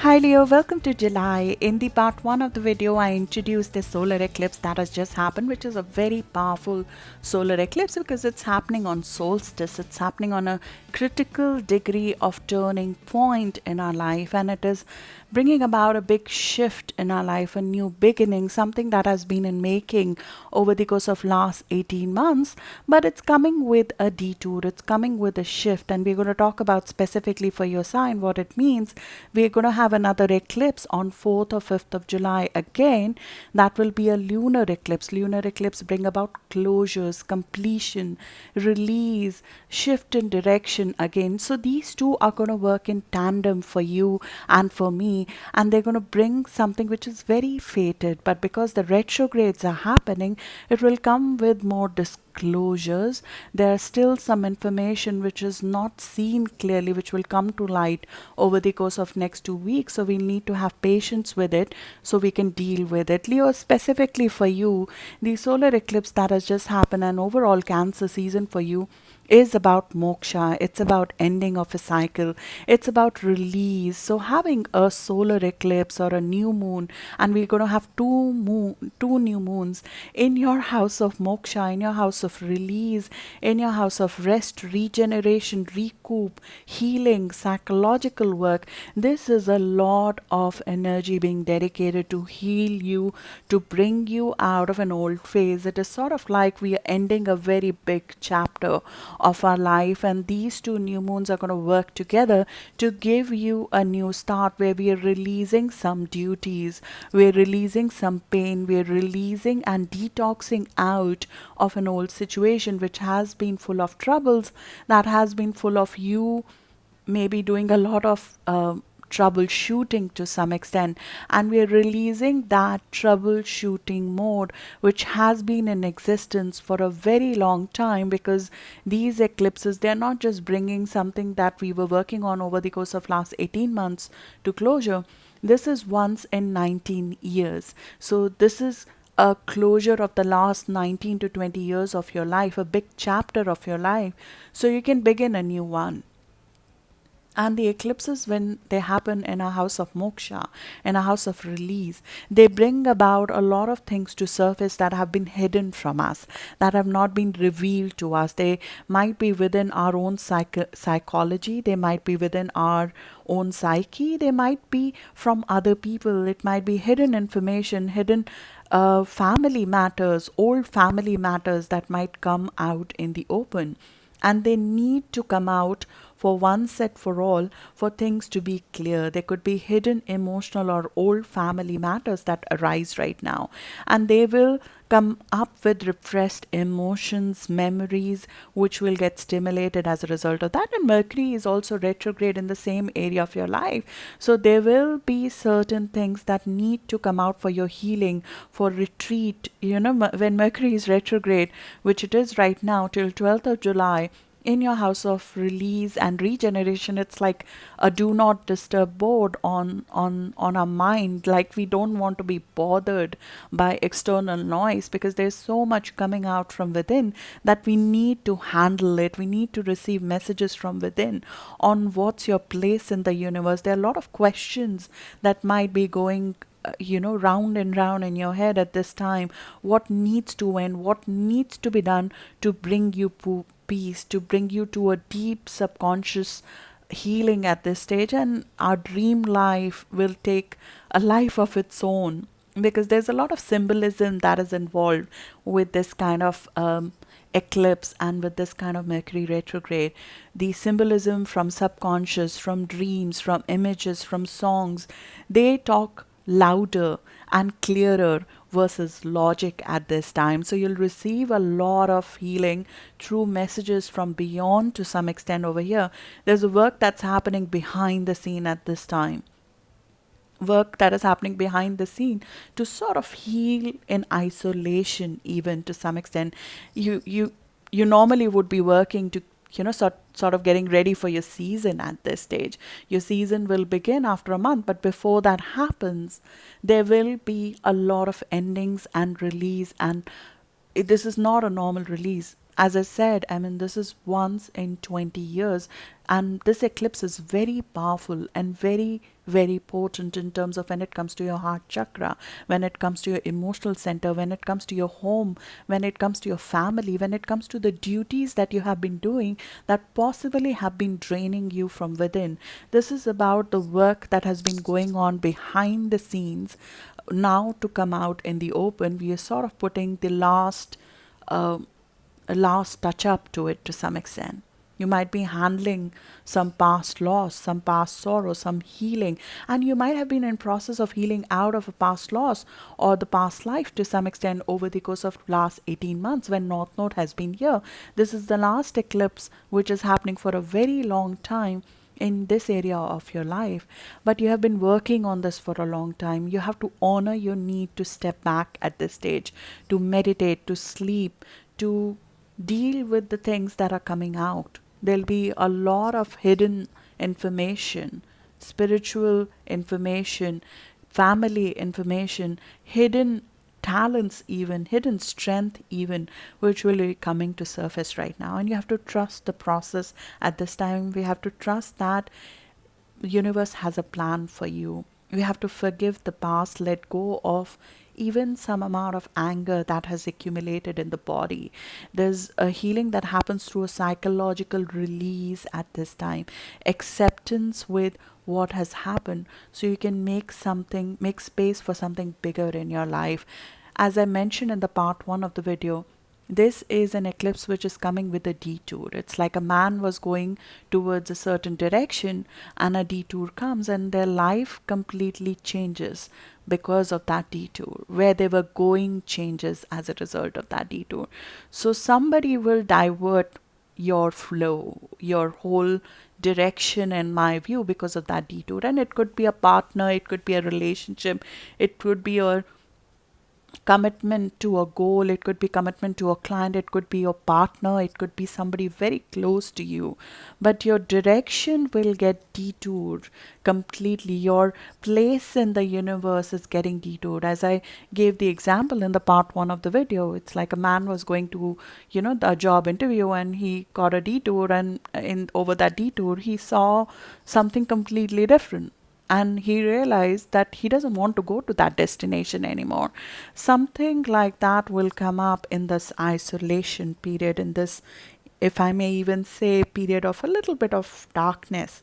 Hi Leo, welcome to July. In the part 1 of the video, I introduced the solar eclipse that has just happened, which is a very powerful solar eclipse because it's happening on solstice. It's happening on a critical degree of turning point in our life, and it is bringing about a big shift in our life, a new beginning, something that has been in making over the course of last 18 months, but it's coming with a detour, it's coming with a shift, and we're going to talk about specifically for your sign what it means. We're going to have another eclipse on 4th or 5th of July again. That will be a lunar eclipse. Lunar eclipse bring about closures, completion, release, shift in direction again. So these two are going to work in tandem for you and for me, and they're going to bring something which is very fated. But because the retrogrades are happening, it will come with more disclosures. There are still some information which is not seen clearly, which will come to light over the course of next 2 weeks. So we need to have patience with it so we can deal with it. Leo, specifically for you, the solar eclipse that has just happened and overall Cancer season for you is about moksha. It's about ending of a cycle. It's about release. So having a solar eclipse or a new moon, and we're going to have two new moons in your house of moksha, in your house of release, in your house of rest, regeneration, recoup, healing, psychological work. This is a lot of energy being dedicated to heal you, to bring you out of an old phase. It is sort of like we are ending a very big chapter of our life, and these two new moons are going to work together to give you a new start where we are releasing some duties, we're releasing some pain, we're releasing and detoxing out of an old situation which has been full of troubles, that has been full of you maybe doing a lot of troubleshooting to some extent, and we're releasing that troubleshooting mode which has been in existence for a very long time, because these eclipses, they're not just bringing something that we were working on over the course of last 18 months to closure. This is once in 19 years. So this is a closure of the last 19 to 20 years of your life, a big chapter of your life, so you can begin a new one. And the eclipses, when they happen in a house of moksha, in a house of release, they bring about a lot of things to surface that have been hidden from us, that have not been revealed to us. They might be within our own psychology, they might be within our own psyche, they might be from other people, it might be hidden information, hidden family matters, old family matters that might come out in the open, and they need to come out for one set for all for things to be clear. There could be hidden emotional or old family matters that arise right now, and they will come up with repressed emotions, memories, which will get stimulated as a result of that. And Mercury is also retrograde in the same area of your life. So there will be certain things that need to come out for your healing, for retreat. When Mercury is retrograde, which it is right now till 12th of July, in your house of release and regeneration, it's like a do not disturb board on our mind. Like, we don't want to be bothered by external noise because there's so much coming out from within that we need to handle it. We need to receive messages from within on what's your place in the universe. There are a lot of questions that might be going round and round in your head at this time. What needs to end, what needs to be done to bring you peace, to bring you to a deep subconscious healing at this stage. And our dream life will take a life of its own, because there's a lot of symbolism that is involved with this kind of eclipse and with this kind of Mercury retrograde. The symbolism from subconscious, from dreams, from images, from songs, they talk louder and clearer versus logic at this time. So you'll receive a lot of healing through messages from beyond to some extent over here. There's a work that's happening behind the scene at this time, work that is happening behind the scene to sort of heal in isolation, even to some extent. You normally would be working to, sort of getting ready for your season at this stage. Your season will begin after a month, but before that happens, there will be a lot of endings and release, and this is not a normal release. As I said, I mean, this is once in 20 years, and this eclipse is very powerful and very, very potent in terms of when it comes to your heart chakra, when it comes to your emotional center, when it comes to your home, when it comes to your family, when it comes to the duties that you have been doing that possibly have been draining you from within. This is about the work that has been going on behind the scenes. Now to come out in the open, we are sort of putting the uh, last touch up to it to some extent. You might be handling some past loss, some past sorrow, some healing, and you might have been in process of healing out of a past loss or the past life to some extent over the course of last 18 months when North Node has been here. This is the last eclipse which is happening for a very long time in this area of your life, but you have been working on this for a long time. You have to honor your need to step back at this stage, to meditate, to sleep, to deal with the things that are coming out. There'll be a lot of hidden information, spiritual information, family information, hidden talents, even hidden strength, even which will be coming to surface right now. And you have to trust the process at this time. We have to trust that the universe has a plan for you. We have to forgive the past, let go of even some amount of anger that has accumulated in the body. There's a healing that happens through a psychological release at this time, acceptance with what has happened, so you can make space for something bigger in your life. As I mentioned in the part one of the video, this is an eclipse which is coming with a detour. It's like a man was going towards a certain direction and a detour comes and their life completely changes because of that detour. Where they were going changes as a result of that detour. So somebody will divert your flow, your whole direction, in my view, because of that detour. And it could be a partner, it could be a relationship, it could be a commitment to a goal, it could be commitment to a client, it could be your partner, it could be somebody very close to you, but your direction will get detoured completely. Your place in the universe is getting detoured. As I gave the example in the part one of the video, it's like a man was going to, the job interview, and he got a detour, and in over that detour he saw something completely different, and he realized that he doesn't want to go to that destination anymore. Something like that will come up in this isolation period, in this, if I may even say, period of a little bit of darkness,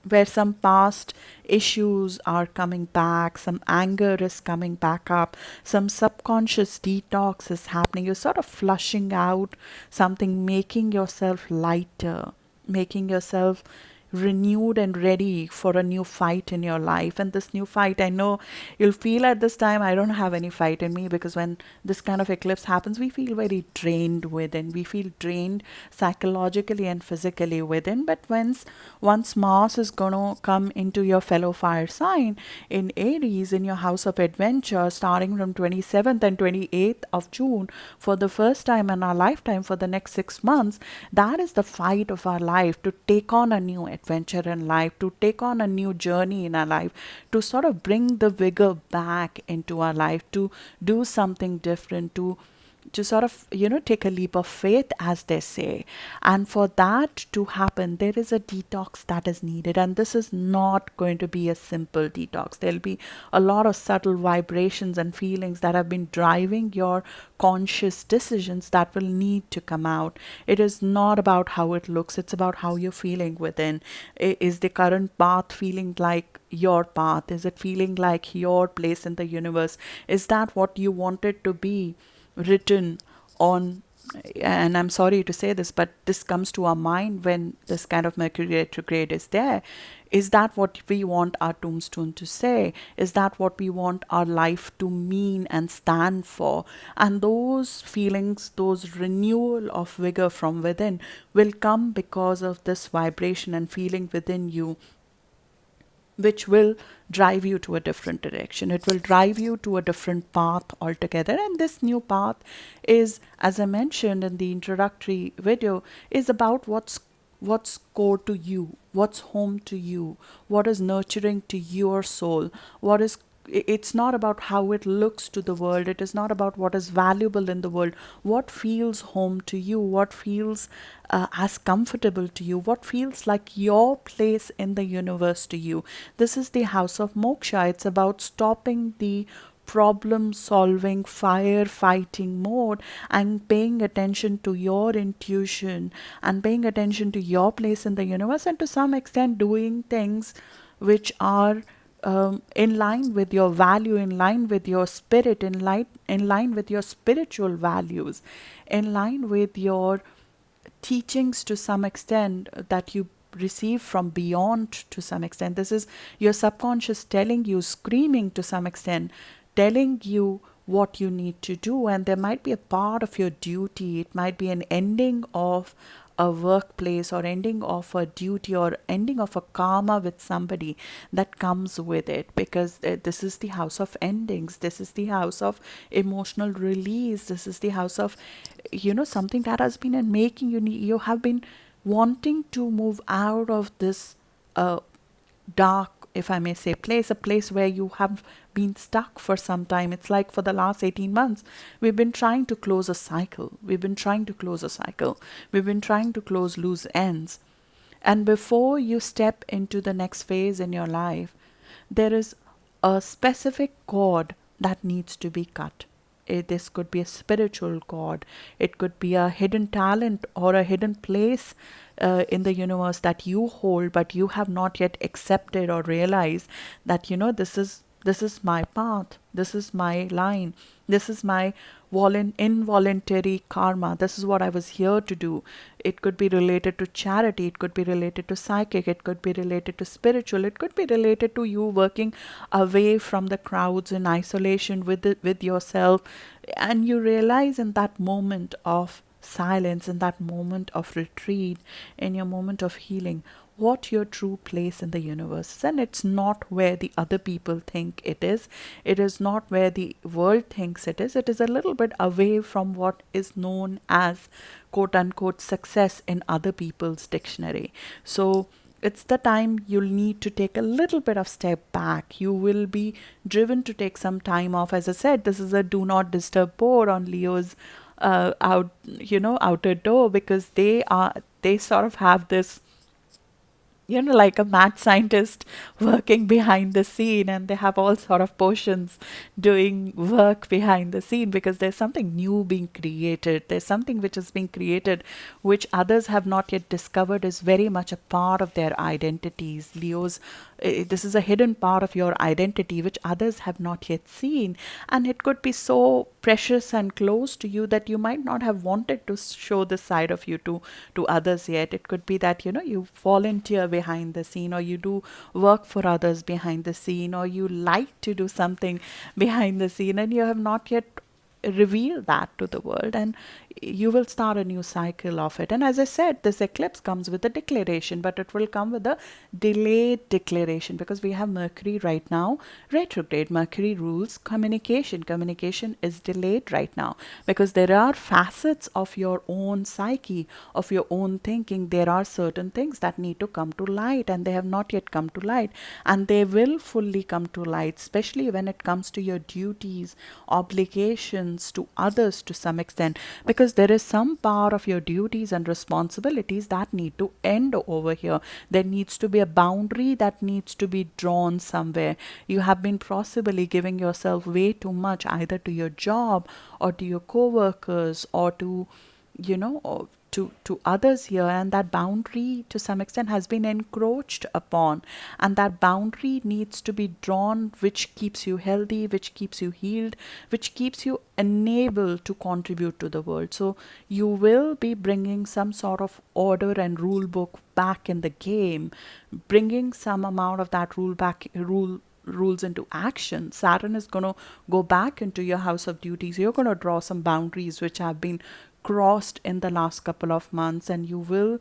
where some past issues are coming back, some anger is coming back up, some subconscious detox is happening. You're sort of flushing out something, making yourself lighter, making yourself renewed and ready for a new fight in your life. And this new fight, I know you'll feel at this time, I don't have any fight in me, because when this kind of eclipse happens, we feel very drained within. We feel drained psychologically and physically within. But once Mars is gonna come into your fellow fire sign in Aries, in your house of adventure, starting from 27th and 28th of June, for the first time in our lifetime, for the next 6 months, that is the fight of our life, to take on a new adventure in life, to take on a new journey in our life, to sort of bring the vigor back into our life, to do something different, to sort of, take a leap of faith, as they say. And for that to happen, there is a detox that is needed. And this is not going to be a simple detox. There'll be a lot of subtle vibrations and feelings that have been driving your conscious decisions that will need to come out. It is not about how it looks, it's about how you're feeling within. Is the current path feeling like your path? Is it feeling like your place in the universe? Is that what you want it to be written on? And I'm sorry to say this, but this comes to our mind when this kind of Mercury retrograde is there. Is that what we want our tombstone to say? Is that what we want our life to mean and stand for? And those feelings, those renewal of vigor from within, will come because of this vibration and feeling within you, which will drive you to a different direction. It will drive you to a different path altogether. And this new path is, as I mentioned in the introductory video, is about what's core to you, what's home to you, what is nurturing to your soul, what is it's not about how it looks to the world. It is not about what is valuable in the world. What feels home to you? What feels as comfortable to you? What feels like your place in the universe to you? This is the house of moksha. It's about stopping the problem solving, firefighting mode and paying attention to your intuition and paying attention to your place in the universe, and to some extent doing things which are in line with your value, in line with your spirit, in line with your spiritual values, in line with your teachings to some extent that you receive from beyond to some extent. This is your subconscious telling you, screaming to some extent, telling you what you need to do. And there might be a part of your duty, it might be an ending of a workplace or ending of a duty or ending of a karma with somebody that comes with it, because this is the house of endings, this is the house of emotional release, this is the house of something that has been in making. You have been wanting to move out of this uh, dark, if I may say, place, a place where you have been stuck for some time. It's like for the last 18 months, we've been trying to close a cycle. We've been trying to close a cycle. We've been trying to close loose ends. And before you step into the next phase in your life, there is a specific cord that needs to be cut. This could be a spiritual cord, it could be a hidden talent or a hidden place in the universe that you hold, but you have not yet accepted or realized that this is my path, this is my line, this is my involuntary karma, this is what I was here to do. It could be related to charity, it could be related to psychic, it could be related to spiritual, it could be related to you working away from the crowds in isolation with yourself. And you realize in that moment of silence, in that moment of retreat, in your moment of healing, what your true place in the universe is. And it's not where the other people think it is. It is not where the world thinks it is. It is a little bit away from what is known as quote unquote success in other people's dictionary. So it's the time you'll need to take a little bit of step back. You will be driven to take some time off. As I said, this is a do not disturb board on Leo's outer door, because they sort of have this, like a mad scientist working behind the scene, and they have all sort of potions doing work behind the scene, because there's something new being created, there's something which is being created which others have not yet discovered is very much a part of their identities. This is a hidden part of your identity which others have not yet seen, and it could be so precious and close to you that you might not have wanted to show this side of you to others yet. It could be that you volunteer behind the scene, or you do work for others behind the scene, or you like to do something behind the scene, and you have not yet reveal that to the world, and you will start a new cycle of it. And as I said, this eclipse comes with a declaration, but it will come with a delayed declaration, because we have Mercury right now retrograde. Mercury rules communication. Communication is delayed right now because there are facets of your own psyche, of your own thinking. There are certain things that need to come to light, and they have not yet come to light, and they will fully come to light, especially when it comes to your duties, obligations to others to some extent, because there is some part of your duties and responsibilities that need to end over here. There needs to be a boundary that needs to be drawn somewhere. You have been possibly giving yourself way too much, either to your job or to your co-workers, or to or to others here, and that boundary to some extent has been encroached upon, and that boundary needs to be drawn, which keeps you healthy, which keeps you healed, which keeps you enabled to contribute to the world. So you will be bringing some sort of order and rule book back in the game, bringing some amount of that rules into action. Saturn is going to go back into your house of duties. You're going to draw some boundaries which have been crossed in the last couple of months, and you will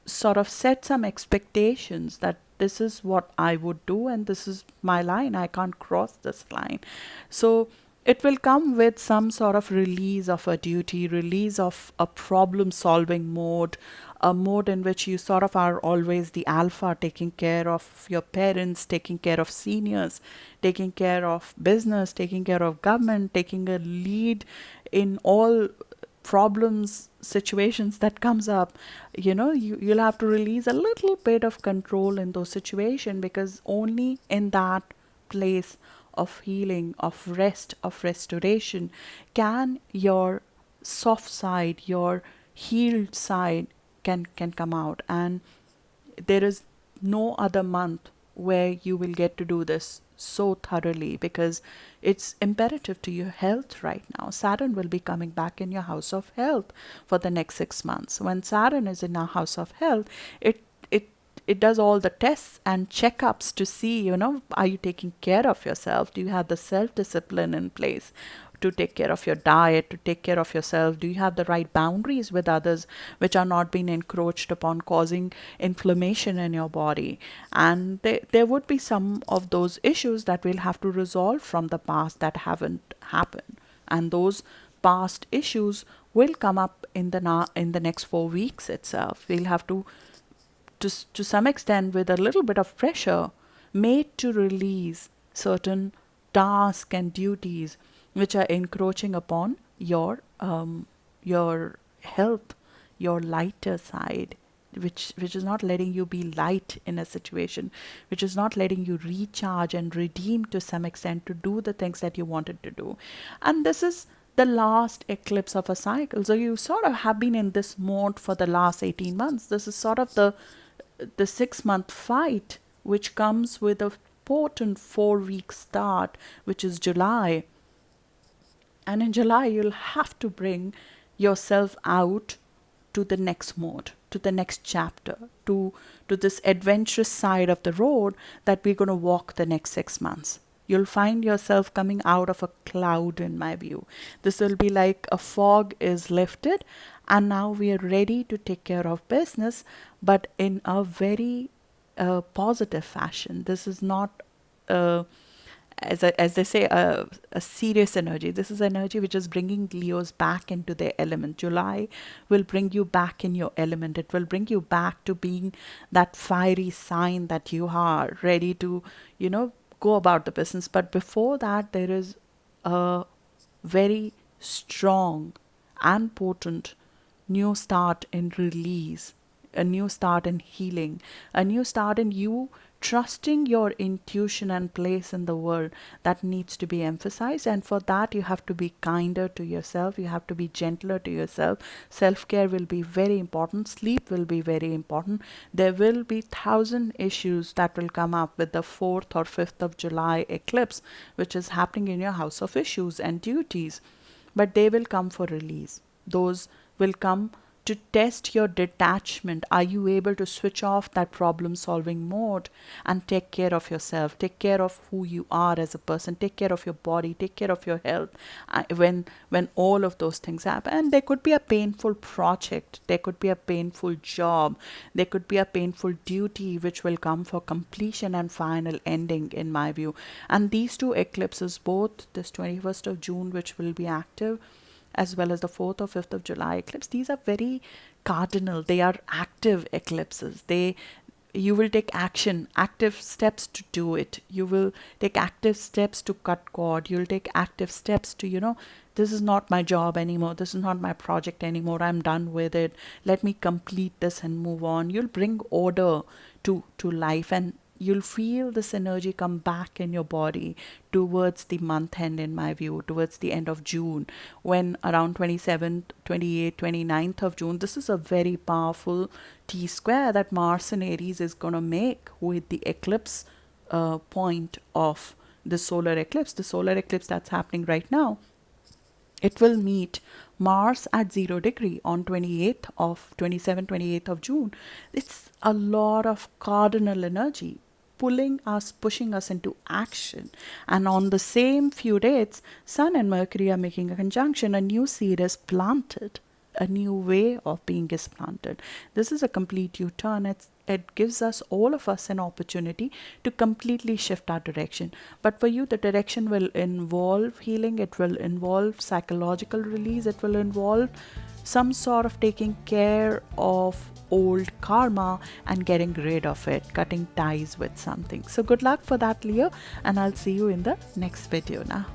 sort of set some expectations that this is what I would do, and this is my line. I can't cross this line. So It will come with some sort of release of a duty, release of a problem solving mode, a mode in which you sort of are always the alpha, taking care of your parents, taking care of seniors, taking care of business, taking care of government, taking a lead in all problems, situations that comes up. You'll have to release a little bit of control in those situations, because only in that place of healing, of rest, of restoration, can your soft side, your healed side can come out. And there is no other month where you will get to do this so thoroughly, because it's imperative to your health right now. Saturn will be coming back in your house of health for the next 6 months. When Saturn is in our house of health, it it it does all the tests and checkups to see, are you taking care of yourself? Do you have the self discipline in place to take care of your diet, to take care of yourself? Do you have the right boundaries with others, which are not being encroached upon, causing inflammation in your body? And there would be some of those issues that we'll have to resolve from the past that haven't happened. And those past issues will come up in the next 4 weeks itself. We'll have to some extent, with a little bit of pressure, made to release certain tasks and duties which are encroaching upon your health, your lighter side, which is not letting you be light in a situation, which is not letting you recharge and redeem to some extent to do the things that you wanted to do. And this is the last eclipse of a cycle. So you sort of have been in this mode for the last 18 months. This is sort of the 6 month fight, which comes with a potent 4 week start, which is July. And in July, you'll have to bring yourself out to the next mode, to the next chapter, to this adventurous side of the road that we're going to walk the next 6 months. You'll find yourself coming out of a cloud, in my view. This will be like a fog is lifted, and now we are ready to take care of business, but in a very positive fashion. This is not as they say, a serious energy. This is energy which is bringing Leos back into their element. July will bring you back in your element. It will bring you back to being that fiery sign that you are, ready to, go about the business. But before that, there is a very strong and potent new start in release, a new start in healing, a new start in you trusting your intuition and place in the world that needs to be emphasized. And for that, you have to be kinder to yourself, you have to be gentler to yourself. Self care will be very important, sleep will be very important. There will be thousand issues that will come up with the 4th or 5th of July eclipse, which is happening in your house of issues and duties, but they will come for release. Those will come to test your detachment. Are you able to switch off that problem solving mode and take care of yourself, take care of who you are as a person, take care of your body, take care of your health, when all of those things happen? And there could be a painful project, there could be a painful job, there could be a painful duty which will come for completion and final ending, in my view. And these two eclipses, both this 21st of June, which will be active, as well as the 4th or 5th of July eclipse, these are very cardinal. They are active eclipses. You will take action, active steps to do it. You will take active steps to cut cord. You'll take active steps to, this is not my job anymore. This is not my project anymore. I'm done with it. Let me complete this and move on. You'll bring order to life, and you'll feel this energy come back in your body towards the month end, in my view, towards the end of June, when around 27th, 28th, 29th of June, this is a very powerful T square that Mars in Aries is going to make with the eclipse point of the solar eclipse. The solar eclipse that's happening right now, it will meet Mars at 0 degree on 28th of June. It's a lot of cardinal energy pulling us, pushing us into action. And on the same few dates, Sun and Mercury are making a conjunction. A new seed is planted. a new way of being is planted. This is a complete U-turn. It gives us, all of us, an opportunity to completely shift our direction. But for you, the direction will involve healing, it will involve psychological release, it will involve some sort of taking care of old karma and getting rid of it, cutting ties with something. So good luck for that, Leo, and I'll see you in the next video now.